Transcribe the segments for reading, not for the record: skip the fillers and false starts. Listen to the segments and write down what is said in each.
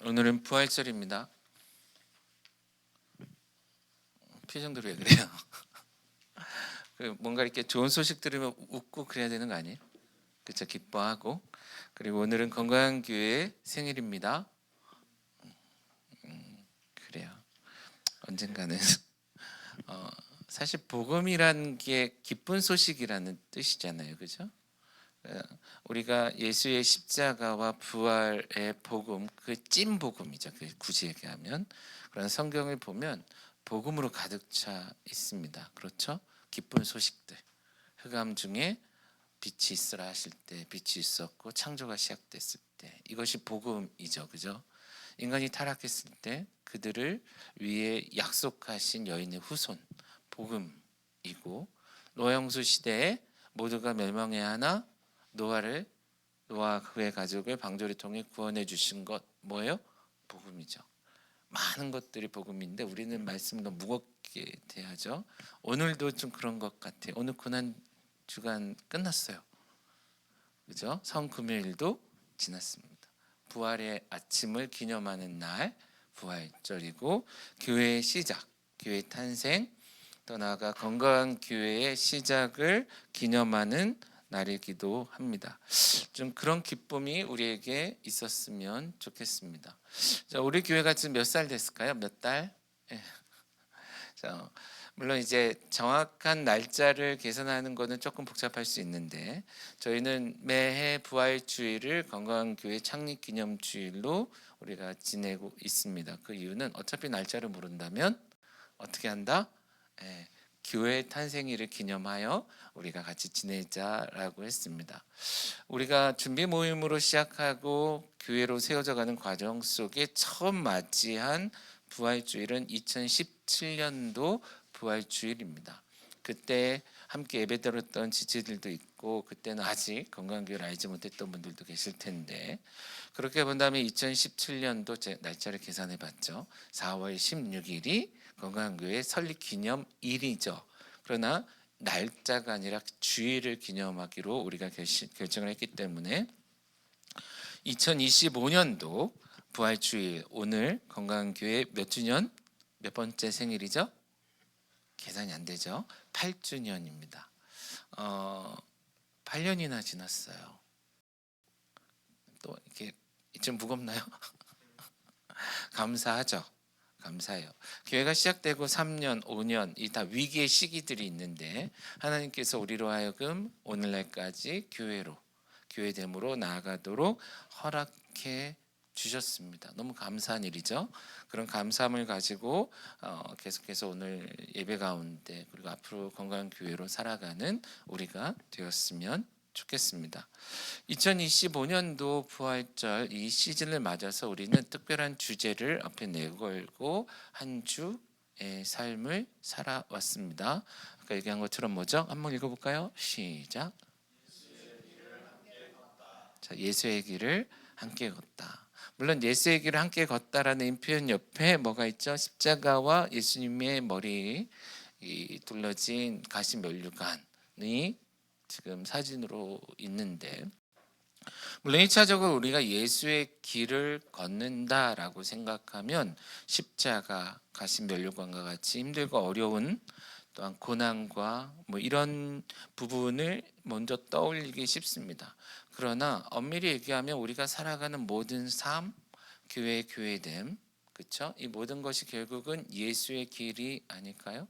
오늘은 부활절입니다. 표정들이 왜 그래요? 뭔가 이렇게 좋은 소식 들으면 웃고 그래야 되는 거 아니에요? 그렇죠? 기뻐하고. 그리고 오늘은 건강한 교회의 생일입니다. 그래요. 언젠가는 어, 사실 복음이란 게 기쁜 소식이라는 뜻이잖아요, 그죠? 어, 우리가 예수의 십자가와 부활의 복음, 그 찐 복음이죠. 그 굳이 얘기하면 그런 성경을 보면 복음으로 가득 차 있습니다. 그렇죠? 기쁜 소식들. 흑암 중에 빛이 있으라 하실 때 빛이 있었고 창조가 시작됐을 때 이것이 복음이죠. 그죠? 인간이 타락했을 때 그들을 위해 약속하신 여인의 후손 복음이고 노아홍수 시대에 모두가 멸망해야 하나 노아와 그의 가족을 방주를 통해 구원해 주신 것 뭐예요? 복음이죠. 많은 것들이 복음인데 우리는 말씀을 너무 무겁게 대하죠. 오늘도 좀 그런 것 같아요. 오늘 고난 주간 끝났어요. 그죠? 성금요일도 지났습니다. 부활의 아침을 기념하는 날 부활절이고 교회의 시작, 교회 탄생, 또 나아가 건강한 교회의 시작을 기념하는 날이기도 합니다. 좀 그런 기쁨이 우리에게 있었으면 좋겠습니다. 자, 우리 교회가 지금 몇 살 됐을까요? 몇 달? 예. 자, 물론 이제 정확한 날짜를 계산하는 것은 조금 복잡할 수 있는데 저희는 매해 부활주일을 건강교회 창립기념주일로 우리가 지내고 있습니다. 그 이유는 어차피 날짜를 모른다면 어떻게 한다? 예, 교회 탄생일을 기념하여 우리가 같이 지내자라고 했습니다. 우리가 준비 모임으로 시작하고 교회로 세워져가는 과정 속에 처음 맞이한 부활주일은 2017년도 부활주일입니다. 그때 함께 예배드렸던 지체들도 있고 그때는 아직 건강교회를 알지 못했던 분들도 계실 텐데 그렇게 본다면 2017년도 제 날짜를 계산해 봤죠. 4월 16일이 건강교회 설립기념일이죠. 그러나 날짜가 아니라 주일을 기념하기로 우리가 결정을 했기 때문에 2025년도 부활주일 오늘 건강교회 몇 주년 몇 번째 생일이죠? 계산이 안 되죠. 8주년입니다. 8년이나 지났어요. 또 이렇게 좀 무겁나요? 감사하죠. 감사해요. 교회가 시작되고 3년, 5년 이 다 위기의 시기들이 있는데 하나님께서 우리로 하여금 오늘날까지 교회됨으로 나아가도록 허락해 주셨습니다. 너무 감사한 일이죠. 그런 감사함을 가지고 계속해서 오늘 예배 가운데 그리고 앞으로 건강한 교회로 살아가는 우리가 되었으면 좋겠습니다. 2025년도 부활절 이 시즌을 맞아서 우리는 특별한 주제를 앞에 내걸고 한 주의 삶을 살아왔습니다. 아까 얘기한 것처럼 뭐죠? 한번 읽어볼까요? 시작. 자, 예수의 길을 함께 걷다. 물론 예수의 길을 함께 걷다라는 표현 옆에 뭐가 있죠? 십자가와 예수님의 머리 둘러진 가시 면류관이 지금 사진으로 있는데 물론 1차적으로 우리가 예수의 길을 걷는다라고 생각하면 십자가, 가시면류관과 같이 힘들고 어려운 또한 고난과 뭐 이런 부분을 먼저 떠올리기 쉽습니다. 그러나 엄밀히 얘기하면 우리가 살아가는 모든 삶, 교회됨, 그렇죠? 이 모든 것이 결국은 예수의 길이 아닐까요?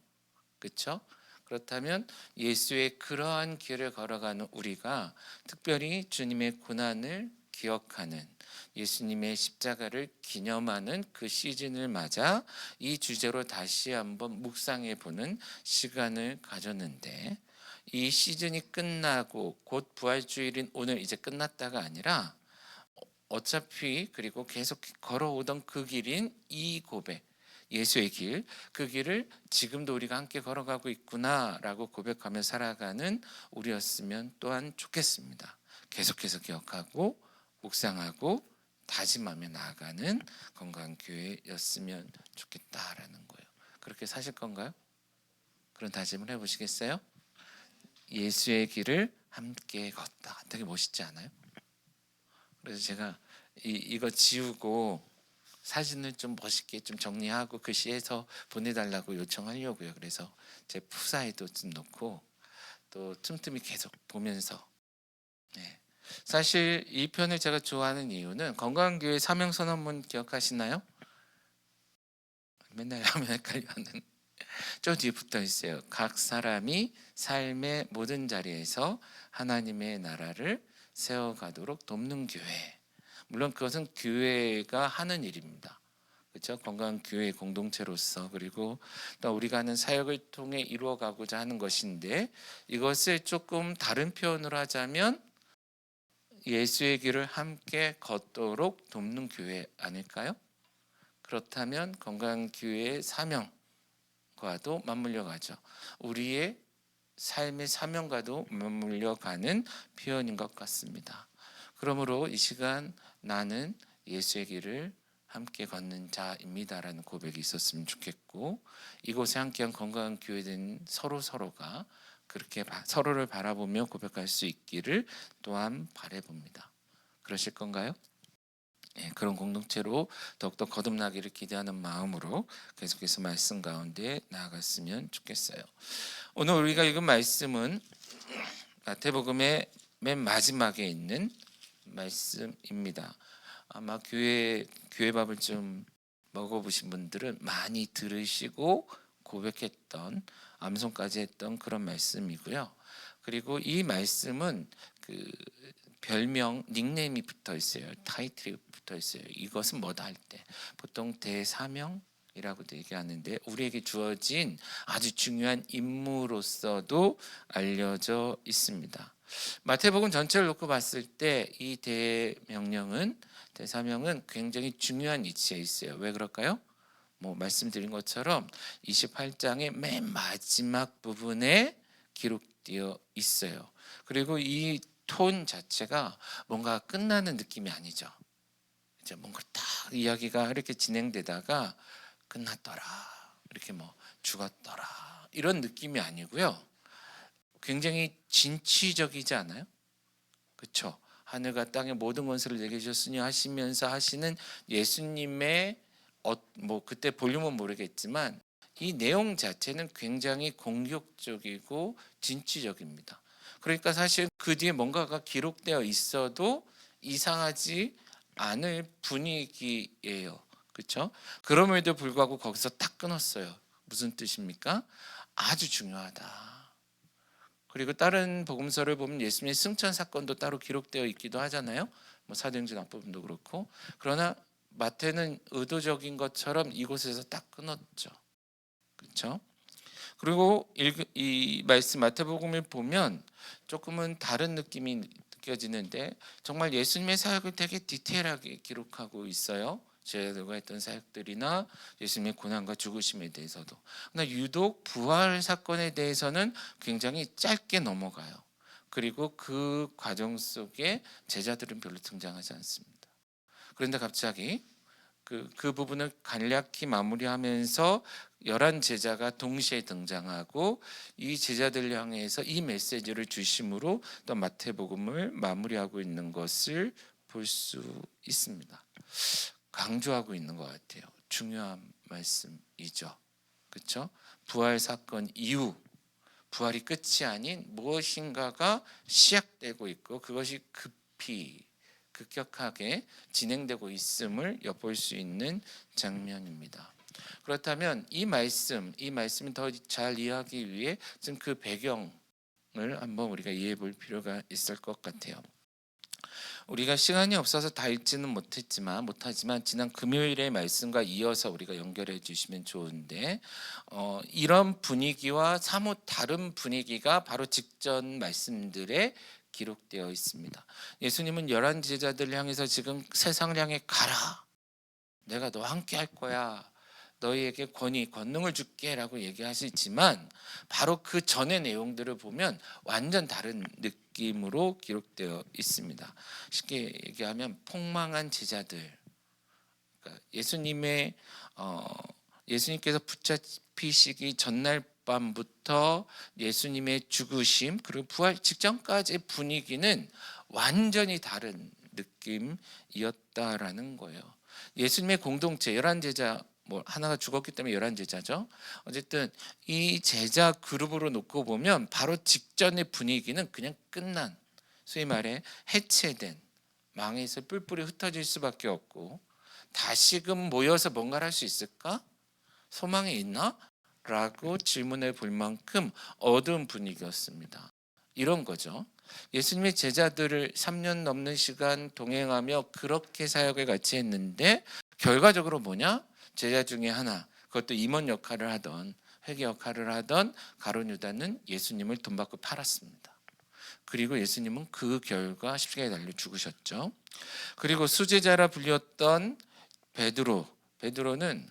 그렇죠? 그렇다면 예수의 그러한 길을 걸어가는 우리가 특별히 주님의 고난을 기억하는 예수님의 십자가를 기념하는 그 시즌을 맞아 이 주제로 다시 한번 묵상해 보는 시간을 가졌는데 이 시즌이 끝나고 곧 부활주일인 오늘 이제 끝났다가 아니라 어차피 그리고 계속 걸어오던 그 길인 이 고백 예수의 길, 그 길을 지금도 우리가 함께 걸어가고 있구나라고 고백하며 살아가는 우리였으면 또한 좋겠습니다. 계속해서 기억하고 묵상하고 다짐하며 나아가는 건강한 교회였으면 좋겠다라는 거예요. 그렇게 사실 건가요? 그런 다짐을 해보시겠어요? 예수의 길을 함께 걷다. 되게 멋있지 않아요? 그래서 제가 이거 지우고 사진을 좀 멋있게 좀 정리하고 글씨해서 보내달라고 요청하려고요. 그래서 제 푸사에도 좀 넣고 또 틈틈이 계속 보면서. 네. 사실 이 편을 제가 좋아하는 이유는 건강교회 사명선언문 기억하시나요? 맨날 하면 헷갈려하는 저 뒤에 붙어 있어요. 각 사람이 삶의 모든 자리에서 하나님의 나라를 세워가도록 돕는 교회. 물론 그것은 교회가 하는 일입니다. 그렇죠? 건강한 교회 공동체로서, 그리고 또 우리가 하는 사역을 통해 이루어가고자 하는 것인데, 이것을 조금 다른 표현으로 하자면 예수의 길을 함께 걷도록 돕는 교회 아닐까요? 그렇다면 건강한 교회의 사명과도 맞물려 가죠. 우리의 삶의 사명과도 맞물려 가는 표현인 것 같습니다. 그러므로 이 시간 나는 예수의 길을 함께 걷는 자입니다라는 고백이 있었으면 좋겠고, 이곳에 함께한 건강한 교회된 서로가 그렇게 서로를 바라보며 고백할 수 있기를 또한 바라봅니다. 그러실 건가요? 예, 그런 공동체로 더욱더 거듭나기를 기대하는 마음으로 계속해서 말씀 가운데 나아갔으면 좋겠어요. 오늘 우리가 읽은 말씀은 마태복음의 맨 마지막에 있는 말씀입니다. 아마 교회 밥을 좀 먹어보신 분들은 많이 들으시고 고백했던, 암송까지 했던 그런 말씀이고요. 그리고 이 말씀은 그 별명, 닉네임이 붙어 있어요. 타이틀이 붙어 있어요. 이것은 뭐다 할 때 보통 대사명이라고도 얘기하는데, 우리에게 주어진 아주 중요한 임무로서도 알려져 있습니다. 마태복음 전체를 놓고 봤을 때 이 대사명은 굉장히 중요한 위치에 있어요. 왜 그럴까요? 말씀드린 것처럼 28장의 맨 마지막 부분에 기록되어 있어요. 그리고 이 톤 자체가 뭔가 끝나는 느낌이 아니죠. 이제 뭔가 딱 이야기가 이렇게 진행되다가 끝났더라, 이렇게 죽었더라, 이런 느낌이 아니고요. 굉장히 진취적이지 않아요? 그렇죠? 하늘과 땅의 모든 권세를 내게 주셨으니 하시면서 하시는 예수님의 그때 볼륨은 모르겠지만 이 내용 자체는 굉장히 공격적이고 진취적입니다. 그러니까 사실 그 뒤에 뭔가가 기록되어 있어도 이상하지 않을 분위기예요. 그렇죠? 그럼에도 불구하고 거기서 딱 끊었어요. 무슨 뜻입니까? 아주 중요하다. 그리고 다른 복음서를 보면 예수님의 승천 사건도 따로 기록되어 있기도 하잖아요. 사도행전 앞부분도 그렇고. 그러나 마태는 의도적인 것처럼 이곳에서 딱 끊었죠. 그렇죠? 그리고 이 말씀 마태복음을 보면 조금은 다른 느낌이 느껴지는데, 정말 예수님의 사역을 되게 디테일하게 기록하고 있어요. 제자들과 했던 사역들이나 예수님의 고난과 죽으심에 대해서도. 그러나 유독 부활 사건에 대해서는 굉장히 짧게 넘어가요. 그리고 그 과정 속에 제자들은 별로 등장하지 않습니다. 그런데 갑자기 그 부분을 간략히 마무리하면서 11제자가 동시에 등장하고 이 제자들 향해서 이 메시지를 주심으로 또 마태복음을 마무리하고 있는 것을 볼 수 있습니다. 강조하고 있는 것 같아요. 중요한 말씀이죠. 그렇죠? 부활 사건 이후 부활이 끝이 아닌 무엇인가가 시작되고 있고 그것이 급격하게 진행되고 있음을 엿볼 수 있는 장면입니다. 그렇다면 이 말씀을 더 잘 이해하기 위해 지금 그 배경을 한번 우리가 이해해 볼 필요가 있을 것 같아요. 우리가 시간이 없어서 다 읽지는 못하지만 지난 금요일의 말씀과 이어서 우리가 연결해 주시면 좋은데, 이런 분위기와 사뭇 다른 분위기가 바로 직전 말씀들에 기록되어 있습니다. 예수님은 11 제자들을 향해서 지금 세상을 향해 가라, 내가 너와 함께 할 거야, 너희에게 권능을 줄게 라고 얘기하시지만 바로 그 전의 내용들을 보면 완전 다른 느낌으로 기록되어 있습니다. 쉽게 얘기하면 폭망한 제자들, 그러니까 예수님께서 붙잡히시기 전날 밤부터 예수님의 죽으심 그리고 부활 직전까지의 분위기는 완전히 다른 느낌이었다라는 거예요. 예수님의 공동체 11제자 뭐 하나가 죽었기 때문에 11제자죠. 어쨌든 이 제자 그룹으로 놓고 보면 바로 직전의 분위기는 그냥 끝난, 소위 말해 해체된, 망해서 뿔뿔이 흩어질 수밖에 없고, 다시금 모여서 뭔가를 할 수 있을까? 소망이 있나? 라고 질문해 볼 만큼 어두운 분위기였습니다. 이런 거죠. 예수님의 제자들을 3년 넘는 시간 동행하며 그렇게 사역을 같이 했는데 결과적으로 뭐냐? 제자 중에 하나, 그것도 임원 역할을 하던, 회계 역할을 하던 가룟 유다는 예수님을 돈 받고 팔았습니다. 그리고 예수님은 그 결과 십자가에 달려 죽으셨죠. 그리고 수제자라 불렸던 베드로는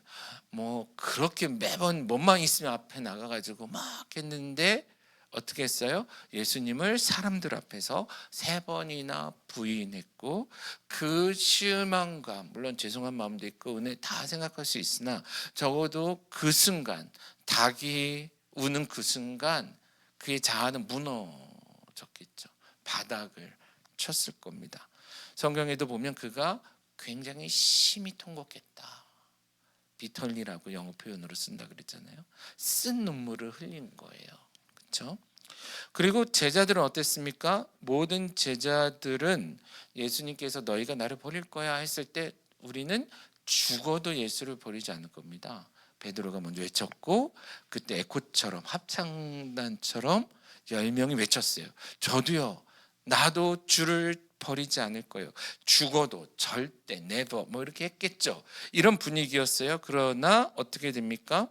뭐 그렇게 매번 몸만 있으면 앞에 나가가지고 막 했는데 어떻게 했어요? 예수님을 사람들 앞에서 3번이나 부인했고, 그 실망감, 물론 죄송한 마음도 있고 은혜 다 생각할 수 있으나 적어도 그 순간, 닭이 우는 그 순간 그의 자아는 무너졌겠죠. 바닥을 쳤을 겁니다. 성경에도 보면 그가 굉장히 심히 통곡했다. 비털리라고 영어 표현으로 쓴다 그랬잖아요. 쓴 눈물을 흘린 거예요. 그렇죠? 그리고 제자들은 어땠습니까? 모든 제자들은 예수님께서 너희가 나를 버릴 거야 했을 때 우리는 죽어도 예수를 버리지 않을 겁니다. 베드로가 먼저 외쳤고, 그때 에코처럼 합창단처럼 10명이 외쳤어요. 저도요. 나도 주를 버리지 않을 거예요. 죽어도 절대 never 뭐 이렇게 했겠죠. 이런 분위기였어요. 그러나 어떻게 됩니까?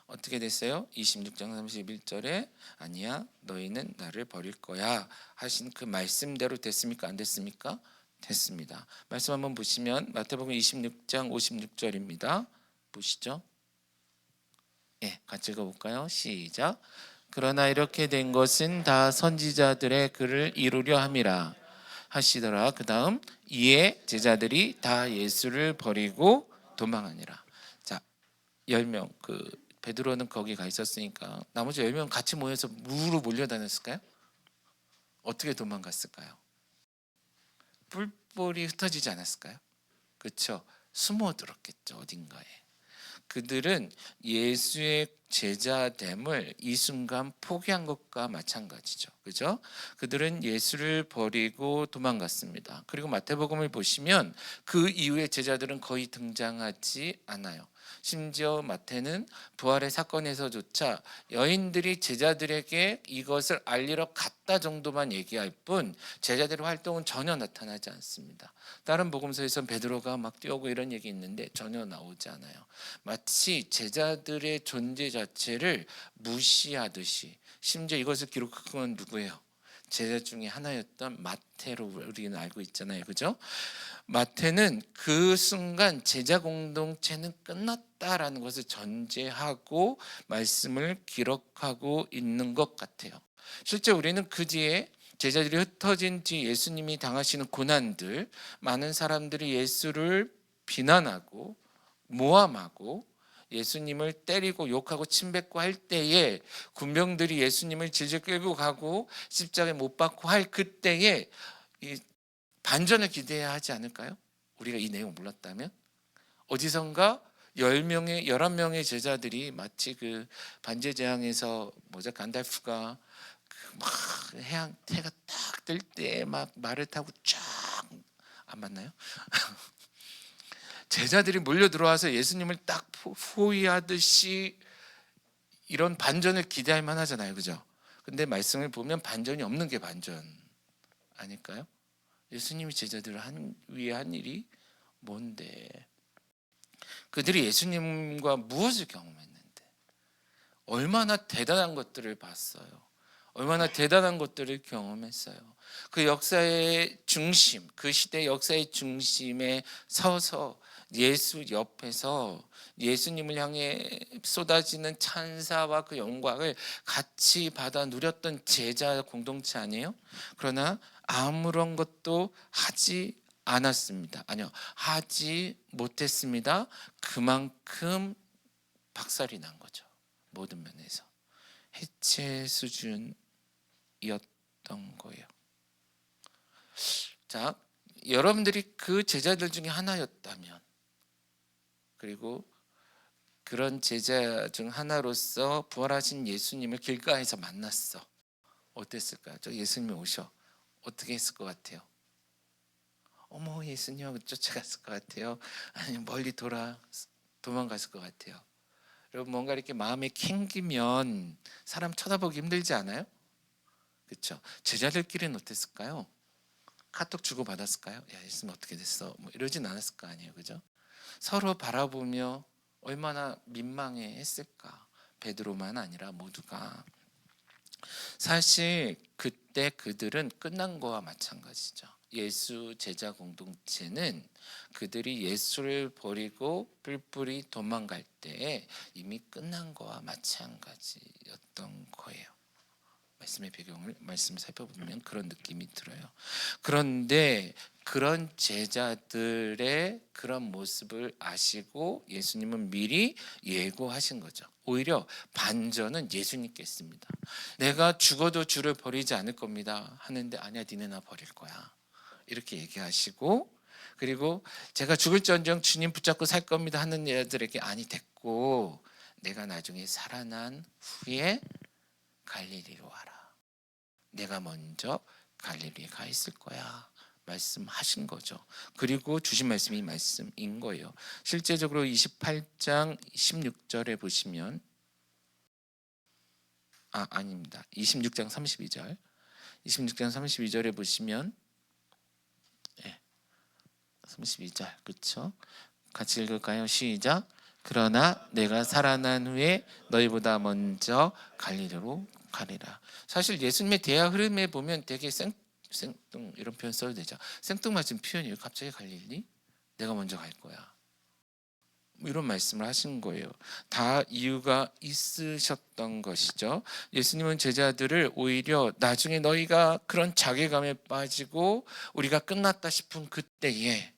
어떻게 됐어요? 26장 31절에 아니야 너희는 나를 버릴 거야 하신 그 말씀대로 됐습니까? 안 됐습니까? 됐습니다. 말씀 한번 보시면 마태복음 26장 56절입니다. 보시죠. 예, 같이 읽어볼까요? 시작. 그러나 이렇게 된 것은 다 선지자들의 글을 이루려 함이라 하시더라. 그 다음 이에 제자들이 다 예수를 버리고 도망하니라. 자, 10명 베드로는 거기 가 있었으니까 나머지 10명 같이 모여서 무로 몰려다녔을까요? 어떻게 도망갔을까요? 뿔뿔이 흩어지지 않았을까요? 그렇죠. 숨어들었겠죠. 어딘가에. 그들은 예수의 제자됨을 이 순간 포기한 것과 마찬가지죠. 그죠? 그들은 예수를 버리고 도망갔습니다. 그리고 마태복음을 보시면 그 이후에 제자들은 거의 등장하지 않아요. 심지어 마태는 부활의 사건에서조차 여인들이 제자들에게 이것을 알리러 갔다 정도만 얘기할 뿐 제자들의 활동은 전혀 나타나지 않습니다. 다른 복음서에서는 베드로가 막 뛰어오고 이런 얘기 있는데 전혀 나오지 않아요. 마치 제자들의 존재 자체를 무시하듯이, 심지어 이것을 기록한 건 누구예요? 제자 중에 하나였던 마태로 우리는 알고 있잖아요. 그죠? 마태는 그 순간 제자 공동체는 끝났다라는 것을 전제하고 말씀을 기록하고 있는 것 같아요. 실제 우리는 그 뒤에 제자들이 흩어진 뒤 예수님이 당하시는 고난들, 많은 사람들이 예수를 비난하고 모함하고 예수님을 때리고 욕하고 침뱉고 할 때에 군병들이 예수님을 질질 끌고 가고 십자가에 못 박고 할 그때에 이 반전을 기대해야 하지 않을까요? 우리가 이 내용을 몰랐다면 어디선가 10명의 11명의 제자들이 마치 그 반지의 제왕에서 뭐죠? 간달프가 막 해양 태가 딱 뜰 때 막 말을 타고 쫙 안 맞나요? 제자들이 몰려 들어와서 예수님을 딱 포위하듯이 이런 반전을 기대할 만하잖아요, 그죠? 근데 말씀을 보면 반전이 없는 게 반전 아닐까요? 예수님이 제자들을 위해 한 일이 뭔데? 그들이 예수님과 무엇을 경험했는데? 얼마나 대단한 것들을 봤어요. 얼마나 대단한 것들을 경험했어요. 그 역사의 중심, 그 시대 역사의 중심에 서서 예수 옆에서 예수님을 향해 쏟아지는 찬사와 그 영광을 같이 받아 누렸던 제자 공동체 아니에요? 그러나 아무런 것도 하지 않았습니다. 아니요, 하지 못했습니다. 그만큼 박살이 난 거죠. 모든 면에서 해체 수준이었던 거예요. 자, 여러분들이 그 제자들 중에 하나였다면, 그리고 그런 제자 중 하나로서 부활하신 예수님을 길가에서 만났어. 어땠을까요? 저 예수님이 오셔. 어떻게 했을 것 같아요? 어머, 예수님 하고 쫓아갔을 것 같아요? 아니면 멀리 도망갔을 것 같아요? 여러분, 뭔가 이렇게 마음에 캥기면 사람 쳐다보기 힘들지 않아요? 그렇죠? 제자들끼리는 어땠을까요? 카톡 주고 받았을까요? 야, 예수님 어떻게 됐어? 뭐 이러진 않았을 거 아니에요, 그죠? 서로 바라보며 얼마나 민망해 했을까. 베드로만 아니라 모두가. 사실 그때 그들은 끝난 거와 마찬가지죠. 예수 제자 공동체는 그들이 예수를 버리고 뿔뿔이 도망갈 때에 이미 끝난 거와 마찬가지였던 거예요. 말씀의 배경을 말씀 살펴보면 그런 느낌이 들어요. 그런데 그런 제자들의 그런 모습을 아시고 예수님은 미리 예고하신 거죠. 오히려 반전은 예수님께 있습니다. 내가 죽어도 주를 버리지 않을 겁니다 하는데, 아니야, 니네 나 버릴 거야, 이렇게 얘기하시고, 그리고 제가 죽을지언정 주님 붙잡고 살 겁니다 하는 여자들에게, 아니, 됐고 내가 나중에 살아난 후에 갈릴리로 와라. 내가 먼저 갈릴리에 가 있을 거야 말씀하신 거죠. 그리고 주신 말씀이 이 말씀인 거예요. 실제적으로 28장 16절에 보시면, 아닙니다. 26장 32절. 26장 32절에 보시면, 32절, 그렇죠? 같이 읽을까요? 시작. 그러나 내가 살아난 후에 너희보다 먼저 갈릴리로 가리라. 사실 예수님의 대화 흐름에 보면 되게 생뚱 이런 표현 써도 되죠. 생뚱맞은 표현이에요. 갑자기 갈릴리? 내가 먼저 갈 거야, 이런 말씀을 하신 거예요. 다 이유가 있으셨던 것이죠. 예수님은 제자들을 오히려 나중에 너희가 그런 자괴감에 빠지고 우리가 끝났다 싶은 그때에,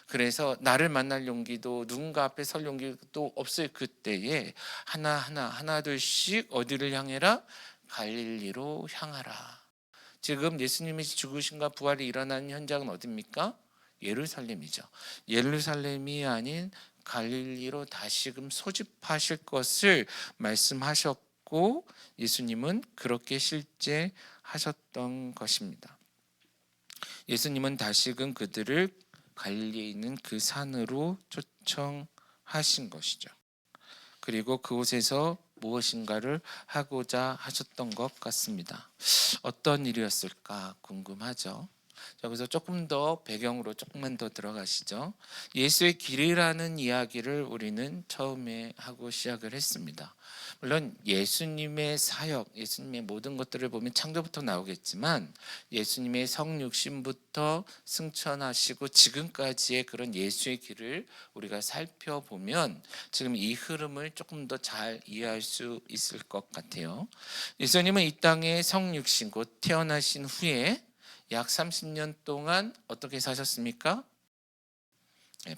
그래서 나를 만날 용기도 누군가 앞에 설 용기도 없을 그때에 하나 둘씩 어디를 향해라? 갈릴리로 향하라. 지금 예수님이 죽으신가 부활이 일어나는 현장은 어디입니까? 예루살렘이죠. 예루살렘이 아닌 갈릴리로 다시금 소집하실 것을 말씀하셨고, 예수님은 그렇게 실제 하셨던 것입니다. 예수님은 다시금 그들을 갈릴리에 있는 그 산으로 초청하신 것이죠. 그리고 그곳에서 무엇인가를 하고자 하셨던 것 같습니다. 어떤 일이었을까 궁금하죠. 자, 그래서 조금 더 배경으로 조금만 더 들어가시죠. 예수의 길이라는 이야기를 우리는 처음에 하고 시작을 했습니다. 물론 예수님의 사역, 예수님의 모든 것들을 보면 창조부터 나오겠지만, 예수님의 성육신부터 승천하시고 지금까지의 그런 예수의 길을 우리가 살펴보면 지금 이 흐름을 조금 더 잘 이해할 수 있을 것 같아요. 예수님은 이 땅에 성육신, 곧 태어나신 후에 약 30년 동안 어떻게 사셨습니까?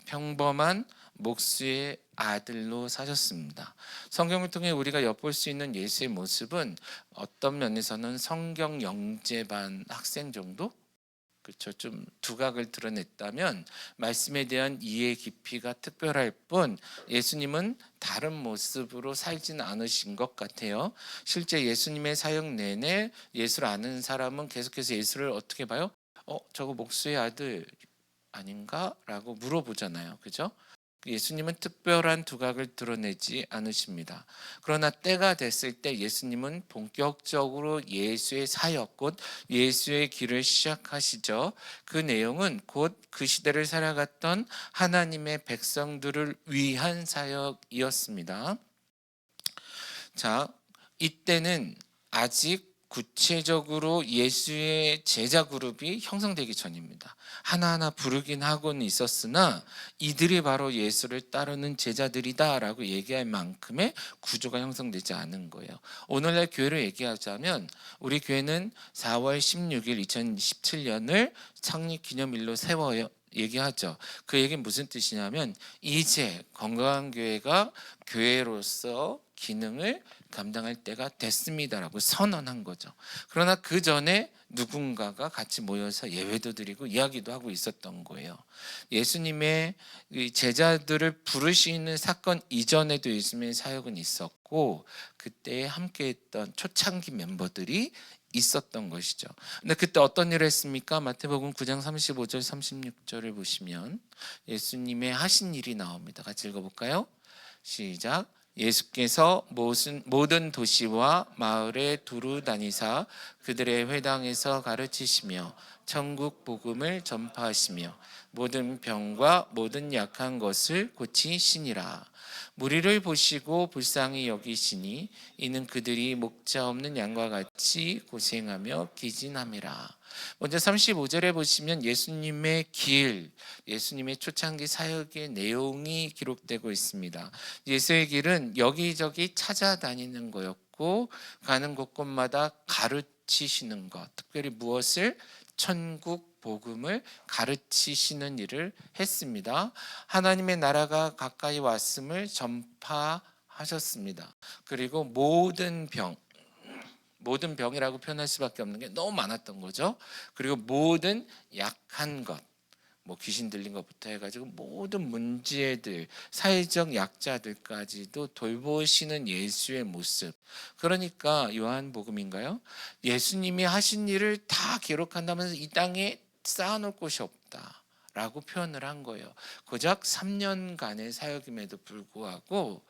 평범한 목수의 아들로 사셨습니다. 성경을 통해 우리가 엿볼 수 있는 예수의 모습은 어떤 면에서는 성경 영재반 학생 정도? 그렇죠. 좀 두각을 드러냈다면 말씀에 대한 이해 깊이가 특별할 뿐, 예수님은 다른 모습으로 살지는 않으신 것 같아요. 실제 예수님의 사역 내내 예수를 아는 사람은 계속해서 예수를 어떻게 봐요? 저거 목수의 아들 아닌가? 라고 물어보잖아요. 그죠? 예수님은 특별한 두각을 드러내지 않으십니다. 그러나 때가 됐을 때 예수님은 본격적으로 예수의 사역, 곧 예수의 길을 시작하시죠. 그 내용은 곧 그 시대를 살아갔던 하나님의 백성들을 위한 사역이었습니다. 자, 이때는 아직 구체적으로 예수의 제자 그룹이 형성되기 전입니다. 하나하나 부르긴 하고는 있었으나 이들이 바로 예수를 따르는 제자들이다라고 얘기할 만큼의 구조가 형성되지 않은 거예요. 오늘날 교회를 얘기하자면 우리 교회는 4월 16일 2017년을 창립 기념일로 세워요. 얘기하죠. 그 얘기는 무슨 뜻이냐면 이제 건강한 교회가 교회로서 기능을 감당할 때가 됐습니다라고 선언한 거죠. 그러나 그 전에 누군가가 같이 모여서 예배도 드리고 이야기도 하고 있었던 거예요. 예수님의 제자들을 부르시는 사건 이전에도 예수님의 사역은 있었고 그때 함께했던 초창기 멤버들이 있었던 것이죠. 근데 그때 어떤 일을 했습니까? 마태복음 9장 35절 36절을 보시면 예수님의 하신 일이 나옵니다. 같이 읽어볼까요? 시작. 예수께서 모든 도시와 마을에 두루 다니사 그들의 회당에서 가르치시며 천국 복음을 전파하시며 모든 병과 모든 약한 것을 고치시니라. 무리를 보시고 불쌍히 여기시니 이는 그들이 목자 없는 양과 같이 고생하며 기진함이라. 먼저 35절에 보시면 예수님의 길, 예수님의 초창기 사역의 내용이 기록되고 있습니다. 예수의 길은 여기저기 찾아다니는 거였고 가는 곳곳마다 가르치시는 것, 특별히 무엇을? 천국 복음을 가르치시는 일을 했습니다. 하나님의 나라가 가까이 왔음을 전파하셨습니다. 그리고 모든 병이라고 표현할 수밖에 없는 게 너무 많았던 거죠. 그리고 모든 약한 것, 뭐 귀신 들린 것부터 해가지고 모든 문제들, 사회적 약자들까지도 돌보시는 예수의 모습. 그러니까 요한복음인가요? 예수님이 하신 일을 다 기록한다면서 이 땅에 쌓아놓을 곳이 없다 라고 표현을 한 거예요. 고작 3년간의 사역임에도 불구하고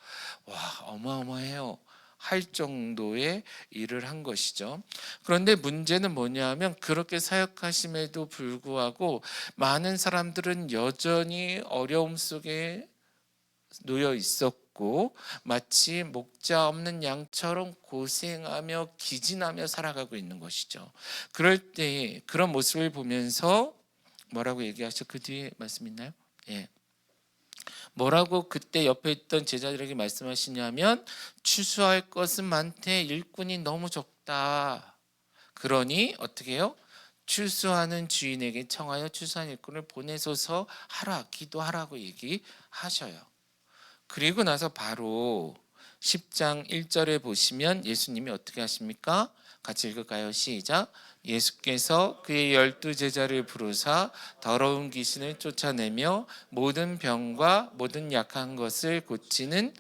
와, 어마어마해요. 할 정도의 일을 한 것이죠. 그런데 문제는 뭐냐면 그렇게 사역하심에도 불구하고 많은 사람들은 여전히 어려움 속에 놓여 있었고 마치 목자 없는 양처럼 고생하며 기진하며 살아가고 있는 것이죠. 그럴 때 그런 모습을 보면서 뭐라고 얘기하셔? 그 뒤에 말씀 있나요? 예. 뭐라고 그때 옆에 있던 제자들에게 말씀하시냐면 추수할 것은 많되 일꾼이 너무 적다. 그러니 어떻게 해요? 추수하는 주인에게 청하여 추수한 일꾼을 보내소서 하라, 기도하라고 얘기하셔요. 그리고 나서 바로 10장 1절에 보시면 예수님이 어떻게 하십니까? 같이 읽을까요? 시작. 예수께서 그의 12제자를 부르사 더러운 귀신을 쫓아내며 모든 병과 모든 약한 것을 고치는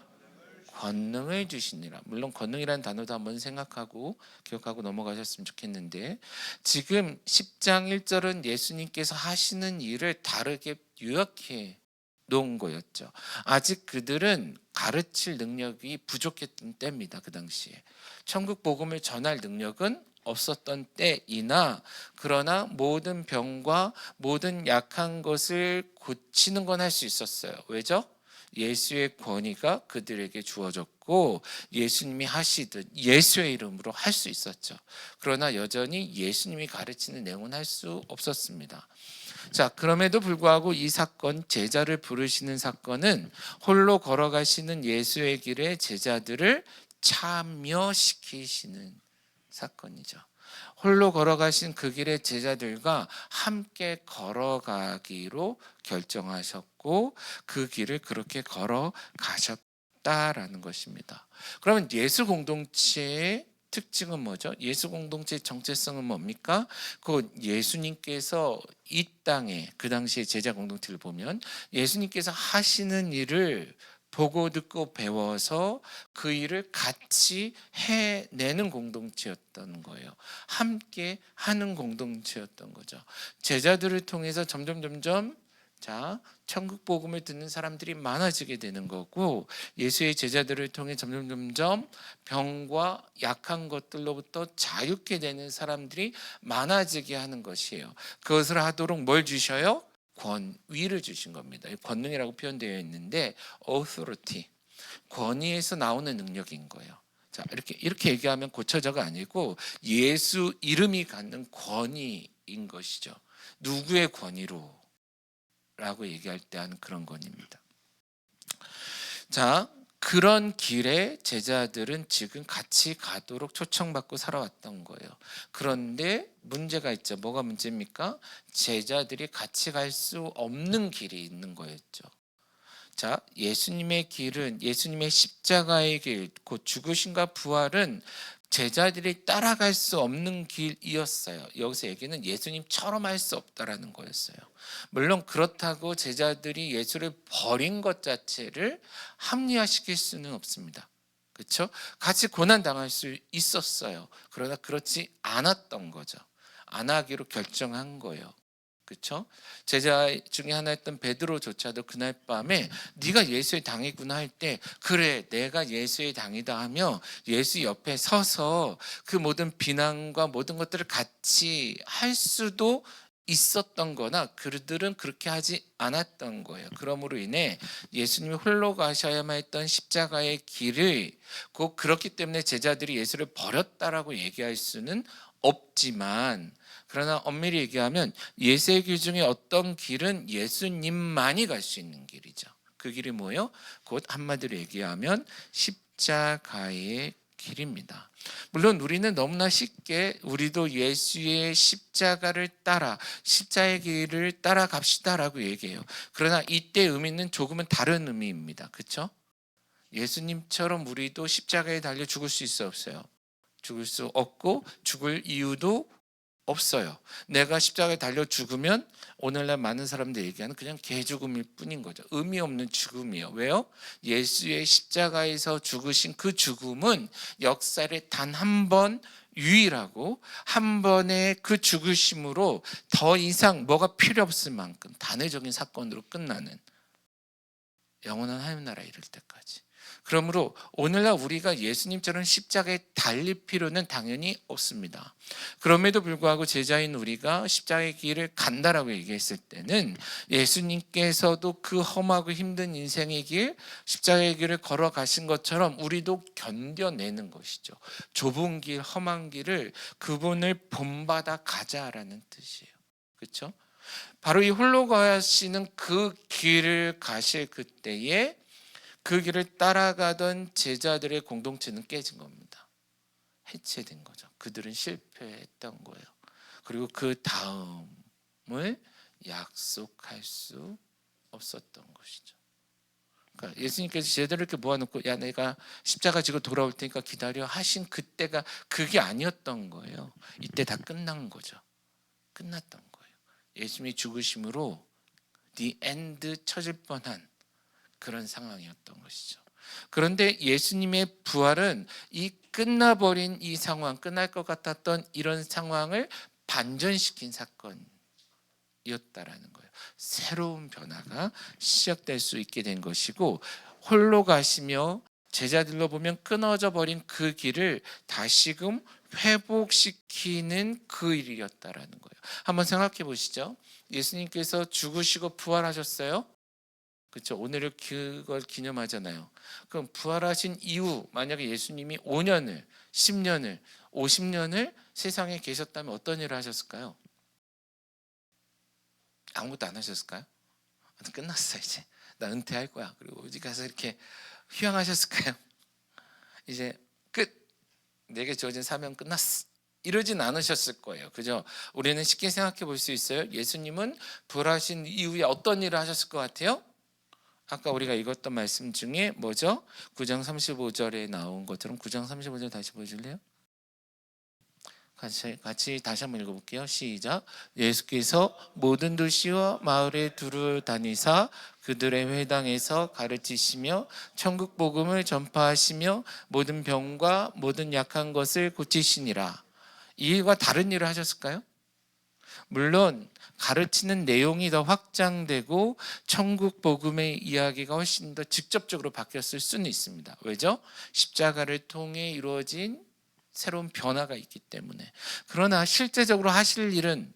권능을 주시니라. 물론 권능이라는 단어도 한번 생각하고 기억하고 넘어가셨으면 좋겠는데 지금 10장 1절은 예수님께서 하시는 일을 다르게 요약해 놓은 거였죠. 아직 그들은 가르칠 능력이 부족했던 때입니다. 그 당시에 천국 복음을 전할 능력은 없었던 때이나 그러나 모든 병과 모든 약한 것을 고치는 건 할 수 있었어요. 왜죠? 예수의 권위가 그들에게 주어졌고 예수님이 하시듯 예수의 이름으로 할 수 있었죠. 그러나 여전히 예수님이 가르치는 내용은 할 수 없었습니다. 자, 그럼에도 불구하고 이 사건, 제자를 부르시는 사건은 홀로 걸어가시는 예수의 길에 제자들을 참여시키시는 사건이죠. 홀로 걸어가신 그 길에 제자들과 함께 걸어가기로 결정하셨고 그 길을 그렇게 걸어가셨다라는 것입니다. 그러면 예수 공동체의 특징은 뭐죠? 예수 공동체의 정체성은 뭡니까? 그 예수님께서 이 땅에 그 당시에 제자 공동체를 보면 예수님께서 하시는 일을 보고 듣고 배워서 그 일을 같이 해내는 공동체였던 거예요. 함께 하는 공동체였던 거죠. 제자들을 통해서 점점 자, 천국 복음을 듣는 사람들이 많아지게 되는 거고 예수의 제자들을 통해 점점 병과 약한 것들로부터 자유케 되는 사람들이 많아지게 하는 것이에요. 그것을 하도록 뭘 주셔요? 권위를 주신 겁니다. 권능이라고 표현되어 있는데 authority, 권위에서 나오는 능력인 거예요. 자, 이렇게 얘기하면 고쳐져가 아니고 예수 이름이 갖는 권위인 것이죠. 누구의 권위로? 라고 얘기할 때 하는 그런 권위입니다. 자, 그런 길에 제자들은 지금 같이 가도록 초청받고 살아왔던 거예요. 그런데 문제가 있죠. 뭐가 문제입니까? 제자들이 같이 갈 수 없는 길이 있는 거였죠. 자, 예수님의 길은, 예수님의 십자가의 길, 곧 죽으심과 부활은 제자들이 따라갈 수 없는 길이었어요. 여기서 얘기는 예수님처럼 할 수 없다라는 거였어요. 물론 그렇다고 제자들이 예수를 버린 것 자체를 합리화시킬 수는 없습니다. 그렇죠? 같이 고난 당할 수 있었어요. 그러나 그렇지 않았던 거죠. 안 하기로 결정한 거예요. 그렇죠? 제자 중에 하나였던 베드로조차도 그날 밤에 네가 예수의 당이구나 할 때 그래 내가 예수의 당이다 하며 예수 옆에 서서 그 모든 비난과 모든 것들을 같이 할 수도 있었던 거나 그들은 그렇게 하지 않았던 거예요. 그러므로 인해 예수님이 홀로 가셔야만 했던 십자가의 길을 꼭 그렇기 때문에 제자들이 예수를 버렸다라고 얘기할 수는 없지만, 그러나 엄밀히 얘기하면 예수의 길 중에 어떤 길은 예수님만이 갈 수 있는 길이죠. 그 길이 뭐예요? 곧 한마디로 얘기하면 십자가의 길입니다. 물론 우리는 너무나 쉽게 우리도 예수의 십자가를 따라 십자가의 길을 따라 갑시다라고 얘기해요. 그러나 이때 의미는 조금은 다른 의미입니다. 그렇죠? 예수님처럼 우리도 십자가에 달려 죽을 수 있어 없어요? 죽을 수 없고 죽을 이유도 없어요. 내가 십자가에 달려 죽으면 오늘날 많은 사람들이 얘기하는 그냥 개죽음일 뿐인 거죠. 의미 없는 죽음이에요. 왜요? 예수의 십자가에서 죽으신 그 죽음은 역사에 단 한 번 유일하고 한 번의 그 죽으심으로 더 이상 뭐가 필요 없을 만큼 단회적인 사건으로 끝나는 영원한 하나님 나라에 이를 때까지. 그러므로 오늘날 우리가 예수님처럼 십자가에 달릴 필요는 당연히 없습니다. 그럼에도 불구하고 제자인 우리가 십자가의 길을 간다라고 얘기했을 때는 예수님께서도 그 험하고 힘든 인생의 길, 십자가의 길을 걸어가신 것처럼 우리도 견뎌내는 것이죠. 좁은 길, 험한 길을 그분을 본받아 가자라는 뜻이에요. 그렇죠? 바로 이 홀로 가시는 그 길을 가실 그때에 그 길을 따라가던 제자들의 공동체는 깨진 겁니다. 해체된 거죠. 그들은 실패했던 거예요. 그리고 그 다음을 약속할 수 없었던 것이죠. 그러니까 예수님께서 제자들을 이렇게 모아놓고 야 내가 십자가 지고 돌아올 테니까 기다려 하신 그때가 그게 아니었던 거예요. 이때 다 끝난 거죠. 끝났던 거예요. 예수님이 죽으심으로 the end 쳐질 뻔한 그런 상황이었던 것이죠. 그런데 예수님의 부활은 이 끝나버린 이 상황, 끝날 것 같았던 이런 상황을 반전시킨 사건이었다라는 거예요. 새로운 변화가 시작될 수 있게 된 것이고, 홀로 가시며 제자들로 보면 끊어져 버린 그 길을 다시금 회복시키는 그 일이었다라는 거예요. 한번 생각해 보시죠. 예수님께서 죽으시고 부활하셨어요. 그렇죠. 오늘을 그걸 기념하잖아요. 그럼 부활하신 이후 만약에 예수님이 5년을, 10년을, 50년을 세상에 계셨다면 어떤 일을 하셨을까요? 아무것도 안 하셨을까요? 끝났어 이제. 나 은퇴할 거야. 그리고 어디 가서 이렇게 휴양하셨을까요? 이제 끝. 내게 주어진 사명 끝났어. 이러진 않으셨을 거예요. 그죠? 우리는 쉽게 생각해 볼 수 있어요. 예수님은 부활하신 이후에 어떤 일을 하셨을 것 같아요? 아까 우리가 읽었던 말씀 중에 뭐죠? 9장 35절에 나온 것처럼 9장 35절 다시 보여줄래요? 같이 다시 한번 읽어볼게요. 시작. 예수께서 모든 도시와 마을에 두루 다니사 그들의 회당에서 가르치시며 천국 복음을 전파하시며 모든 병과 모든 약한 것을 고치시니라. 이 일과 다른 일을 하셨을까요? 물론 가르치는 내용이 더 확장되고 천국 복음의 이야기가 훨씬 더 직접적으로 바뀌었을 수는 있습니다. 왜죠? 십자가를 통해 이루어진 새로운 변화가 있기 때문에. 그러나 실제적으로 하셨을 일은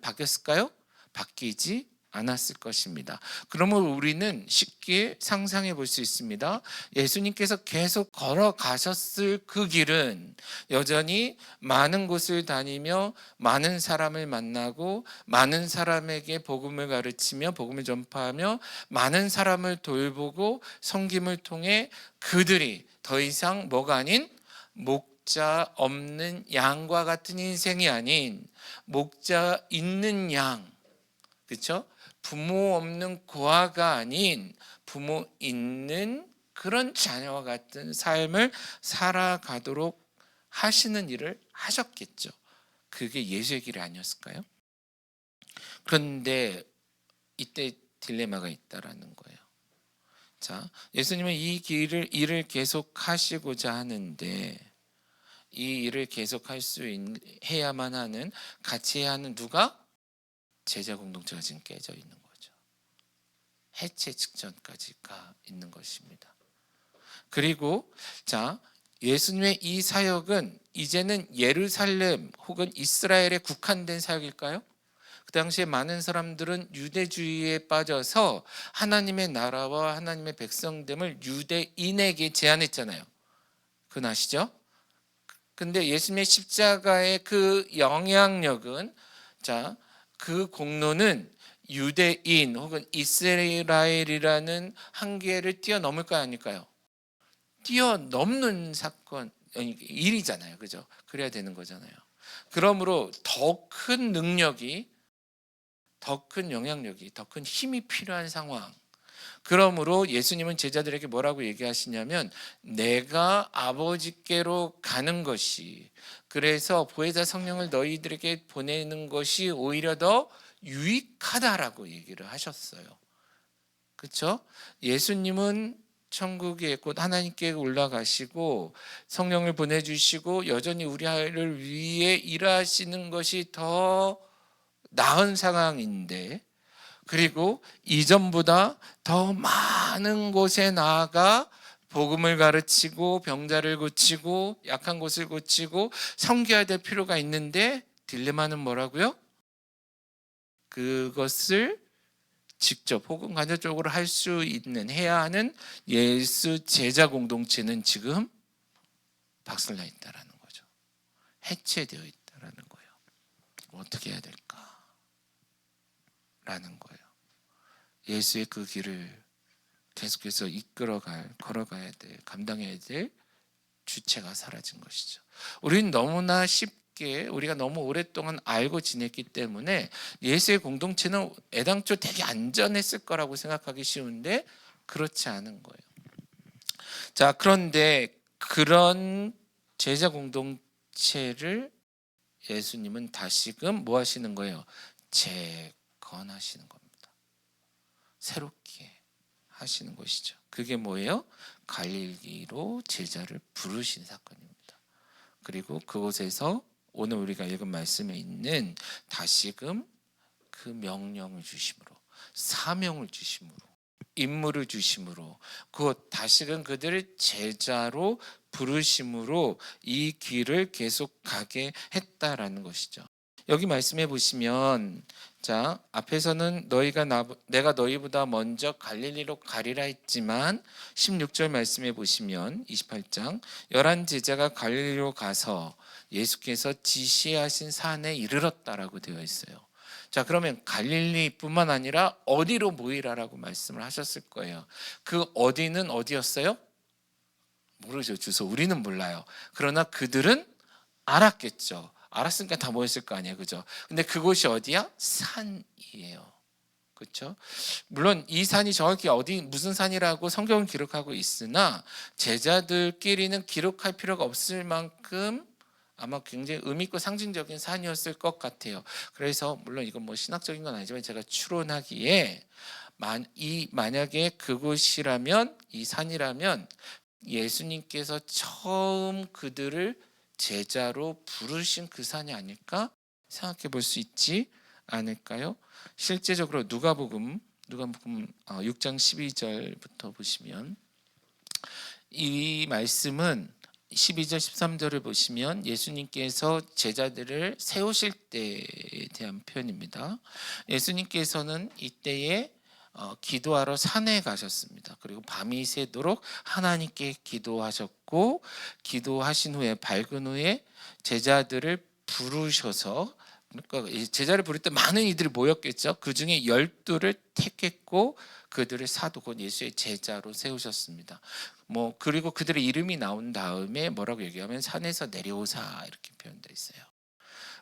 바뀌었을까요? 바뀌지 않았을 것입니다. 그러면 우리는 쉽게 상상해 볼 수 있습니다. 예수님께서 계속 걸어가셨을 그 길은 여전히 많은 곳을 다니며 많은 사람을 만나고 많은 사람에게 복음을 가르치며 복음을 전파하며 많은 사람을 돌보고 섬김을 통해 그들이 더 이상 뭐가 아닌 목자 없는 양과 같은 인생이 아닌 목자 있는 양, 그렇죠? 부모 없는 고아가 아닌 부모 있는 그런 자녀와 같은 삶을 살아가도록 하시는 일을 하셨겠죠. 그게 예수의 길이 아니었을까요? 그런데 이때 딜레마가 있다라는 거예요. 자, 예수님은 이 일을 계속 하시고자 하는데 이 일을 계속할 수 해야만 하는, 같이 해야 하는 누가? 제자 공동체가 지금 깨져 있는 거죠. 해체 직전까지 가 있는 것입니다. 그리고 자, 예수님의 이 사역은 이제는 예루살렘 혹은 이스라엘에 국한된 사역일까요? 그 당시에 많은 사람들은 유대주의에 빠져서 하나님의 나라와 하나님의 백성됨을 유대인에게 제한했잖아요. 그건 아시죠? 근데 예수님의 십자가의 그 영향력은, 자, 그 공로는 유대인 혹은 이스라엘이라는 한계를 뛰어넘을까요, 아닐까요? 뛰어넘는 사건, 일이잖아요. 그죠? 그래야 되는 거잖아요. 그러므로 더 큰 능력이, 더 큰 영향력이, 더 큰 힘이 필요한 상황. 그러므로 예수님은 제자들에게 뭐라고 얘기하시냐면, 내가 아버지께로 가는 것이, 그래서 보혜사 성령을 너희들에게 보내는 것이 오히려 더 유익하다라고 얘기를 하셨어요. 그렇죠? 예수님은 천국에 곧 하나님께 올라가시고 성령을 보내주시고 여전히 우리를 위해 일하시는 것이 더 나은 상황인데, 그리고 이전보다 더 많은 곳에 나아가 복음을 가르치고 병자를 고치고 약한 곳을 고치고 섬겨야 될 필요가 있는데, 딜레마는 뭐라고요? 그것을 직접 혹은 간접적으로 할 수 있는, 해야 하는 예수 제자 공동체는 지금 박살나 있다라는 거죠. 해체되어 있다라는 거예요. 어떻게 해야 될까? 라는 거예요. 예수의 그 길을 계속해서 걸어가야 될, 감당해야 될 주체가 사라진 것이죠. 우리는 너무나 쉽게, 우리가 너무 오랫동안 알고 지냈기 때문에 예수의 공동체는 애당초 되게 안전했을 거라고 생각하기 쉬운데 그렇지 않은 거예요. 자, 그런데 그런 제자 공동체를 예수님은 다시금 뭐 하시는 거예요? 재건하시는 겁니다. 새롭게 하시는 것이죠. 그게 뭐예요? 갈릴리로 제자를 부르신 사건입니다. 그리고 그곳에서 오늘 우리가 읽은 말씀에 있는 다시금 그 명령을 주심으로, 사명을 주심으로, 임무를 주심으로, 곧 다시금 그들을 제자로 부르심으로 이 길을 계속 가게 했다라는 것이죠. 여기 말씀해 보시면, 자, 앞에서는 내가 너희보다 먼저 갈릴리로 가리라 했지만 16절 말씀해 보시면 28장 11 제자가 갈릴리로 가서 예수께서 지시하신 산에 이르렀다라고 되어 있어요. 자, 그러면 갈릴리뿐만 아니라 어디로 모이라라고 말씀을 하셨을 거예요. 그 어디는 어디였어요? 모르죠. 주소 우리는 몰라요. 그러나 그들은 알았겠죠. 알았으니까 다 모였을 거 아니에요. 그죠? 근데 그곳이 어디야? 산이에요. 그렇죠? 물론 이 산이 정확히 어디 무슨 산이라고 성경은 기록하고 있으나 제자들끼리는 기록할 필요가 없을 만큼 아마 굉장히 의미 있고 상징적인 산이었을 것 같아요. 그래서 물론 이건 뭐 신학적인 건 아니지만 제가 추론하기에 만약에 그곳이라면, 이 산이라면 예수님께서 처음 그들을 제자로 부르신 그 산이 아닐까 생각해 볼 수 있지 않을까요? 실제적으로 누가복음 6장 12절부터 보시면 이 말씀은 12절 13절을 보시면 예수님께서 제자들을 세우실 때에 대한 표현입니다. 예수님께서는 이때에 기도하러 산에 가셨습니다. 그리고 밤이 새도록 하나님께 기도하셨고, 기도하신 후에 밝은 후에 제자들을 부르셔서, 그러니까 제자를 부를 때 많은 이들이 모였겠죠. 그 중에 12를 택했고 그들을 사도 곧 예수의 제자로 세우셨습니다. 그리고 그들의 이름이 나온 다음에 뭐라고 얘기하면 산에서 내려오사 이렇게 표현되어 있어요.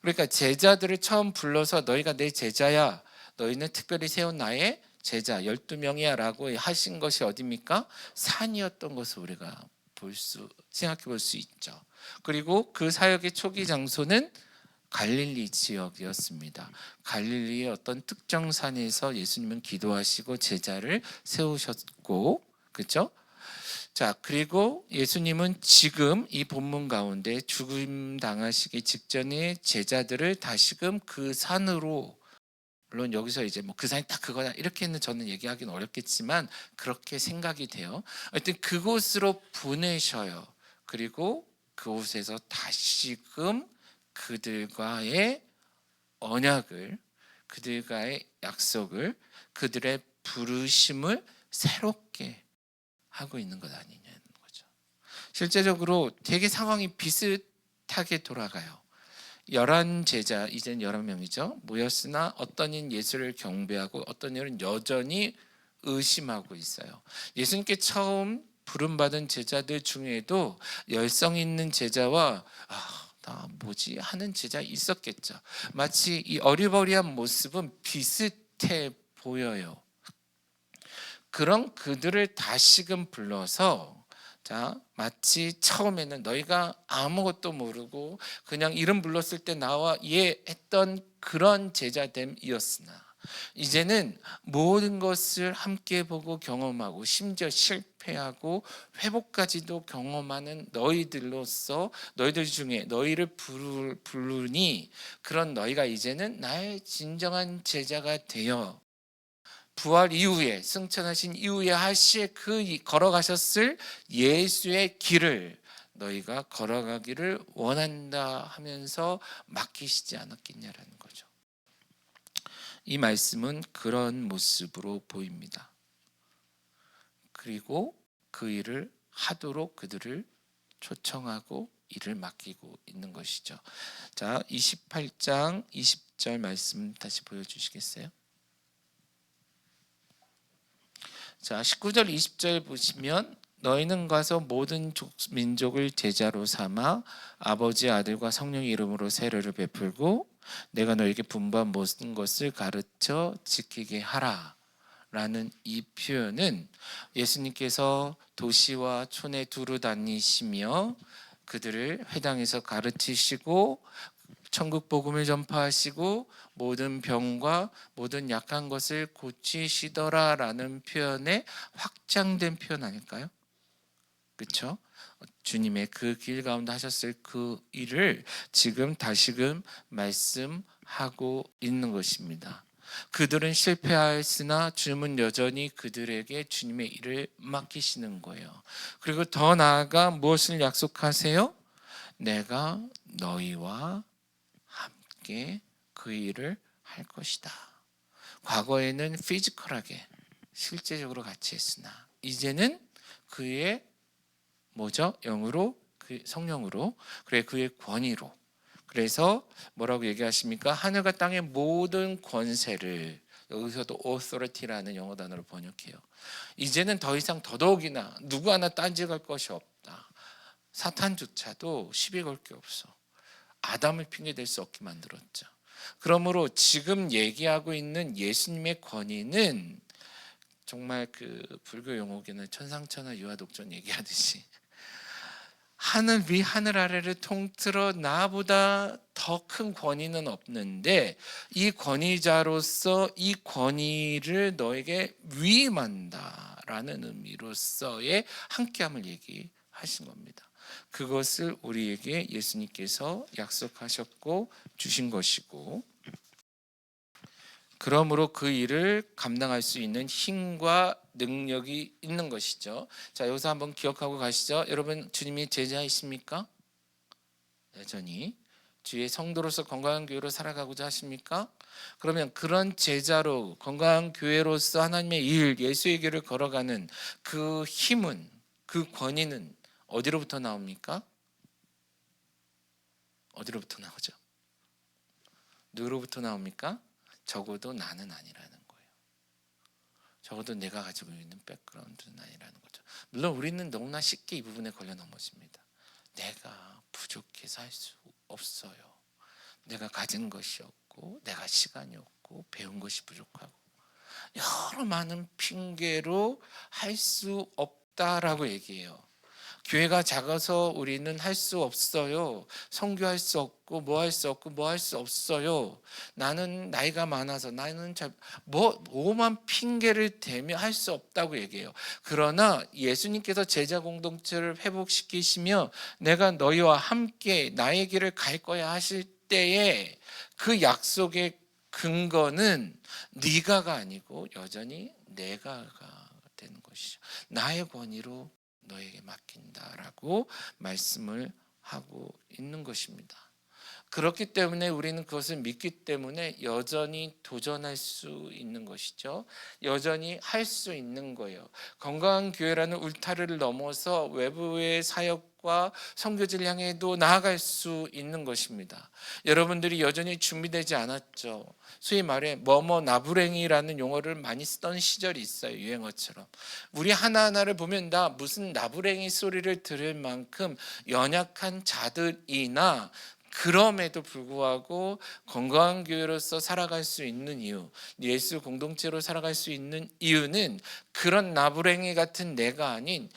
그러니까 제자들을 처음 불러서 너희가 내 제자야, 너희는 특별히 세운 나의 제자 12명이야 라고 하신 것이 어디입니까? 산이었던 것을 우리가 생각해 볼 수 있죠. 그리고 그 사역의 초기 장소는 갈릴리 지역이었습니다. 갈릴리의 어떤 특정 산에서 예수님은 기도하시고 제자를 세우셨고, 그렇죠? 자, 그리고 예수님은 지금 이 본문 가운데 죽임 당하시기 직전에 제자들을 다시금 그 산으로, 물론 여기서 이제 그 산이 딱 그거다 이렇게는 저는 얘기하기는 어렵겠지만 그렇게 생각이 돼요. 하여튼 그곳으로 보내셔요. 그리고 그곳에서 다시금 그들과의 언약을, 그들과의 약속을, 그들의 부르심을 새롭게 하고 있는 것 아니냐는 거죠. 실제적으로 되게 상황이 비슷하게 돌아가요. 11제자, 이젠 11명이죠. 모였으나 어떤 이는 예수를 경배하고 어떤 이는 여전히 의심하고 있어요. 예수님께 처음 부름받은 제자들 중에도 열성 있는 제자와 나 뭐지 하는 제자 있었겠죠. 마치 이 어리버리한 모습은 비슷해 보여요. 그런 그들을 다시금 불러서, 자, 마치 처음에는 너희가 아무것도 모르고 그냥 이름 불렀을 때 나와 예 했던 그런 제자됨이었으나 이제는 모든 것을 함께 보고 경험하고 심지어 실패하고 회복까지도 경험하는 너희들로서, 너희들 중에 너희를 부르니 그런 너희가 이제는 나의 진정한 제자가 되어 부활 이후에, 승천하신 이후에 하실 걸어가셨을 예수의 길을 너희가 걸어가기를 원한다 하면서 맡기시지 않았겠냐라는 거죠. 이 말씀은 그런 모습으로 보입니다. 그리고 그 일을 하도록 그들을 초청하고 일을 맡기고 있는 것이죠. 자, 28장 20절 말씀 다시 보여주시겠어요? 자, 19절 20절 보시면 너희는 가서 모든 민족을 제자로 삼아 아버지, 아들과 성령의 이름으로 세례를 베풀고 내가 너에게 분부한 모든 것을 가르쳐 지키게 하라 라는 이 표현은 예수님께서 도시와 촌에 두루 다니시며 그들을 회당에서 가르치시고 천국 복음을 전파하시고 모든 병과 모든 약한 것을 고치시더라라는 표현에 확장된 표현 아닐까요? 그렇죠? 주님의 그 길 가운데 하셨을 그 일을 지금 다시금 말씀하고 있는 것입니다. 그들은 실패하였으나 주님은 여전히 그들에게 주님의 일을 맡기시는 거예요. 그리고 더 나아가 무엇을 약속하세요? 내가 너희와 함께 그 일을 할 것이다. 과거에는 피지컬하게 실제적으로 같이 했으나 이제는 그의 뭐죠? 영으로, 그 성령으로, 그래 그의 권위로. 그래서 뭐라고 얘기하십니까? 하늘과 땅의 모든 권세를, 여기서도 authority라는 영어 단어로 번역해요. 이제는 더 이상 더더욱이나 누구 하나 딴지갈 것이 없다. 사탄조차도 시비 걸 게 없어. 아담을 핑계댈 수 없게 만들었죠. 그러므로 지금 얘기하고 있는 예수님의 권위는 정말 그 불교 용어에는 천상천하 유아독존 얘기하듯이 하늘 위 하늘 아래를 통틀어 나보다 더 큰 권위는 없는데 이 권위자로서 이 권위를 너에게 위임한다라는 의미로서의 함께함을 얘기하신 겁니다. 그것을 우리에게 예수님께서 약속하셨고 주신 것이고, 그러므로 그 일을 감당할 수 있는 힘과 능력이 있는 것이죠. 자, 여기서 한번 기억하고 가시죠. 여러분, 주님이 제자이십니까? 여전히 주의 성도로서 건강한 교회로 살아가고자 하십니까? 그러면 그런 제자로 건강한 교회로서 하나님의 일, 예수의 길을 걸어가는 그 힘은, 그 권위는 어디로부터 나옵니까? 어디로부터 나오죠? 누구로부터 나옵니까? 적어도 나는 아니라는 거예요. 적어도 내가 가지고 있는 백그라운드는 아니라는 거죠. 물론 우리는 너무나 쉽게 이 부분에 걸려 넘어집니다. 내가 부족해서 할 수 없어요. 내가 가진 것이 없고, 내가 시간이 없고, 배운 것이 부족하고, 여러 많은 핑계로 할 수 없다라고 얘기해요. 교회가 작아서 우리는 할 수 없어요. 선교할 수 없고, 뭐 할 수 없고, 뭐 할 수 없어요. 나는 나이가 많아서, 나는 오만 핑계를 대며 할 수 없다고 얘기해요. 그러나 예수님께서 제자 공동체를 회복시키시며 내가 너희와 함께 나의 길을 갈 거야 하실 때에 그 약속의 근거는 네가가 아니고 여전히 내가가 되는 것이죠. 나의 권위로 너에게 맡긴다라고 말씀을 하고 있는 것입니다. 그렇기 때문에 우리는 그것을 믿기 때문에 여전히 도전할 수 있는 것이죠. 여전히 할 수 있는 거예요. 건강한 교회라는 울타리를 넘어서 외부의 사역과 선교지를 향해도 나아갈 수 있는 것입니다. 여러분들이 여전히 준비되지 않았죠. 소위 말해 뭐뭐 나부랭이라는 용어를 많이 쓰던 시절이 있어요. 유행어처럼. 우리 하나하나를 보면 다 무슨 나부랭이 소리를 들을 만큼 연약한 자들이나 그럼에도 불구하고 건강한 교회로서 살아갈 수 있는 이유, 예수 공동체로 살아갈 수 있는 이유는 그런 나부랭이 같은 내가 아닌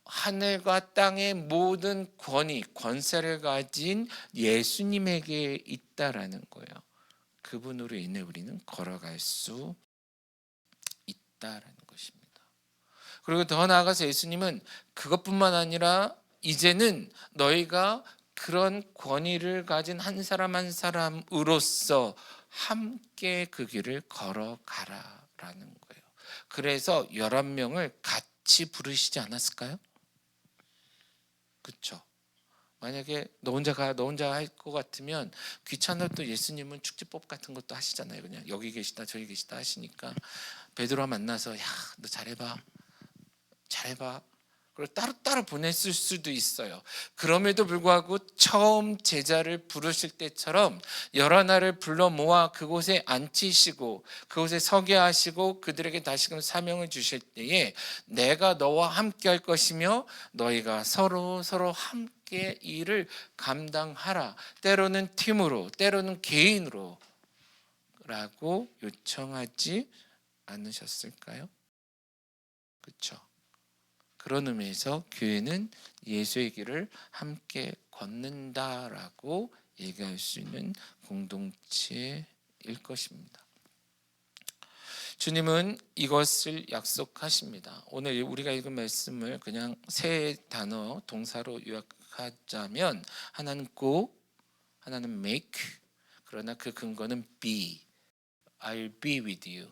하늘과 땅의 모든 권위, 권세를 가진 예수님에게 있다라는 거예요. 그분으로 인해 우리는 걸어갈 수 있다라는 것입니다. 그리고 더 나아가서 예수님은 그것뿐만 아니라 이제는 너희가 그런 권위를 가진 한 사람 한 사람으로서 함께 그 길을 걸어가라라는 거예요. 그래서 11명을 같이 부르시지 않았을까요? 그렇죠. 만약에 너 혼자 가, 너 혼자 할 것 같으면 귀찮을 또 예수님은 축지법 같은 것도 하시잖아요. 그냥 여기 계시다 저기 계시다 하시니까 베드로와 만나서 야, 너 잘해봐. 그리고 따로따로 보냈을 수도 있어요. 그럼에도 불구하고 처음 제자를 부르실 때처럼 여러 나를 불러 모아 그곳에 앉히시고 그곳에 서게 하시고 그들에게 다시금 사명을 주실 때에 내가 너와 함께 할 것이며 너희가 서로 함께 일을 감당하라. 때로는 팀으로 때로는 개인으로 라고 요청하지 않으셨을까요? 그렇죠. 그런 의미에서 교회는 예수의 길을 함께 걷는다라고 얘기할 수 있는 공동체일 것입니다. 주님은 이것을 약속하십니다. 오늘 우리가 읽은 말씀을 그냥 세 단어 동사로 요약하자면 하나는 go, 하나는 make, 그러나 그 근거는 be. I'll be with you.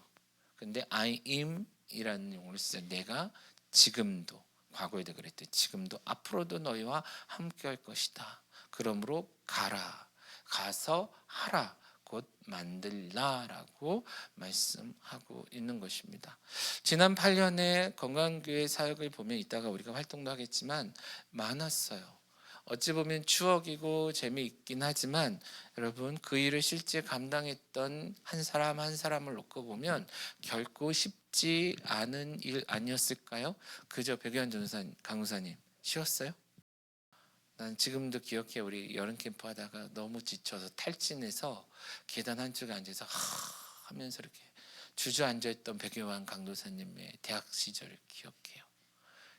근데 I am 이라는 용어를 써요. 내가 지금도, 과거에도 그랬대. 지금도 앞으로도 너희와 함께 할 것이다. 그러므로 가라. 가서 하라. 곧 만들라라고 말씀하고 있는 것입니다. 지난 8년의 건강교회 사역을 보면 이따가 우리가 활동도 하겠지만 많았어요. 어찌 보면 추억이고 재미있긴 하지만 여러분 그 일을 실제 감당했던 한 사람 한 사람을 놓고 보면 결코 쉽지 않은 일 아니었을까요? 그죠? 백유한 전사님, 강우사님 쉬웠어요? 난 지금도 기억해. 우리 여름 캠프 하다가 너무 지쳐서 탈진해서 계단 한쪽에 앉아서 하면서 이렇게 주저앉아있던 백유한 강도사님의 대학 시절을 기억해요.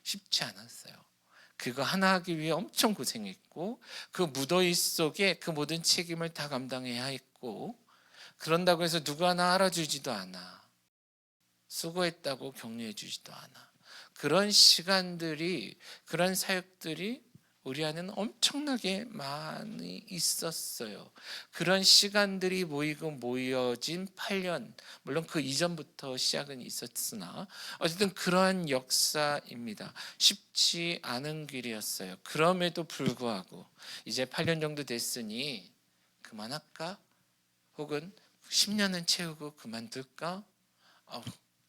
쉽지 않았어요. 그거 하나 하기 위해 엄청 고생했고 그 무더위 속에 그 모든 책임을 다 감당해야 했고 그런다고 해서 누구 하나 알아주지도 않아. 수고했다고 격려해 주지도 않아. 그런 시간들이 그런 사역들이 우리 안에는 엄청나게 많이 있었어요. 그런 시간들이 모여진 8년, 물론 그 이전부터 시작은 있었으나 어쨌든 그러한 역사입니다. 쉽지 않은 길이었어요. 그럼에도 불구하고 이제 8년 정도 됐으니 그만할까? 혹은 10년은 채우고 그만둘까?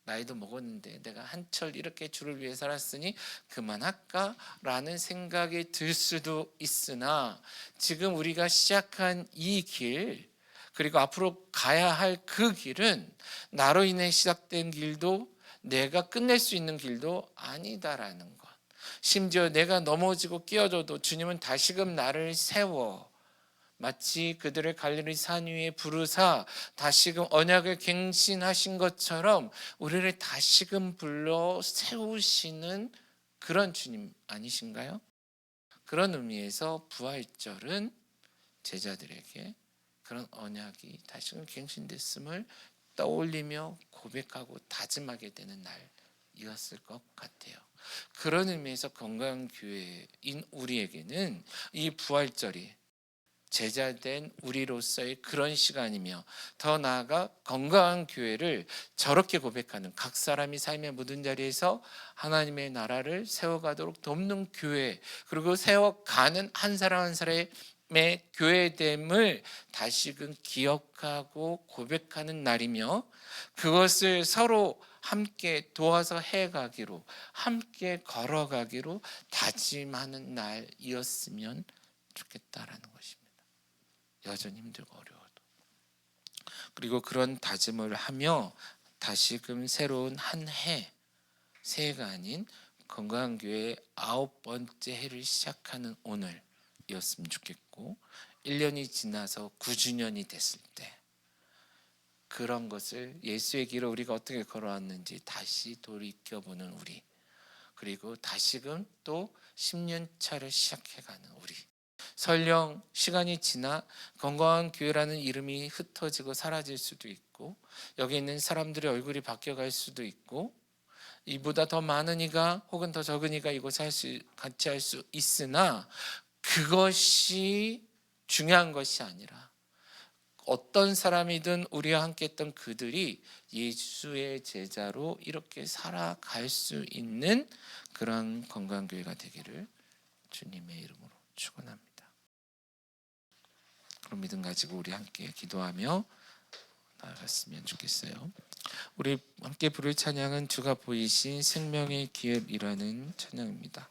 나이도 먹었는데 내가 한철 이렇게 주를 위해 살았으니 그만할까? 라는 생각이 들 수도 있으나 지금 우리가 시작한 이 길, 그리고 앞으로 가야 할 그 길은 나로 인해 시작된 길도 내가 끝낼 수 있는 길도 아니다라는 것. 심지어 내가 넘어지고 끼어져도 주님은 다시금 나를 세워 마치 그들을 갈릴리 산 위에 부르사 다시금 언약을 갱신하신 것처럼 우리를 다시금 불러 세우시는 그런 주님 아니신가요? 그런 의미에서 부활절은 제자들에게 그런 언약이 다시금 갱신됐음을 떠올리며 고백하고 다짐하게 되는 날이었을 것 같아요. 그런 의미에서 건강한 교회인 우리에게는 이 부활절이 제자된 우리로서의 그런 시간이며, 더 나아가 건강한 교회를 저렇게 고백하는, 각 사람이 삶의 모든 자리에서 하나님의 나라를 세워가도록 돕는 교회, 그리고 세워가는 한 사람 한 사람의 교회됨을 다시금 기억하고 고백하는 날이며, 그것을 서로 함께 도와서 해가기로, 함께 걸어가기로 다짐하는 날이었으면 좋겠다라는 것입니다. 여전히 힘들고 어려워도. 그리고 그런 다짐을 하며 다시금 새로운 한 해, 새해가 아닌 건강한 교회 9번째 해를 시작하는 오늘이었으면 좋겠고, 1년이 지나서 9주년이 됐을 때 그런 것을 예수의 길을 우리가 어떻게 걸어왔는지 다시 돌이켜보는 우리, 그리고 다시금 또 10년 차를 시작해가는 우리. 설령 시간이 지나 건강한 교회라는 이름이 흩어지고 사라질 수도 있고, 여기 있는 사람들의 얼굴이 바뀌어갈 수도 있고, 이보다 더 많은 이가 혹은 더 적은 이가 이곳에 같이 할 수 있으나, 그것이 중요한 것이 아니라 어떤 사람이든 우리와 함께 했던 그들이 예수의 제자로 이렇게 살아갈 수 있는 그런 건강한 교회가 되기를 주님의 이름으로 축원합니다. 그런 믿음 가지고 우리 함께 기도하며 나아갔으면 좋겠어요. 우리 함께 부를 찬양은 주가 보이신 생명의 기업이라는 찬양입니다.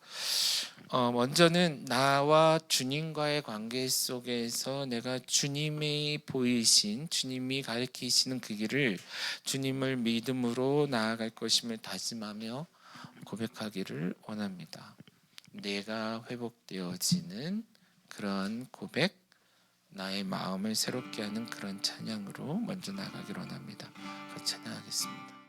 먼저는 나와 주님과의 관계 속에서 내가 주님이 보이신, 주님이 가르치시는 그 길을, 주님을 믿음으로 나아갈 것임을 다짐하며 고백하기를 원합니다. 내가 회복되어지는 그런 고백, 나의 마음을 새롭게 하는 그런 찬양으로 먼저 나가기를 원합니다. 같이 찬양하겠습니다.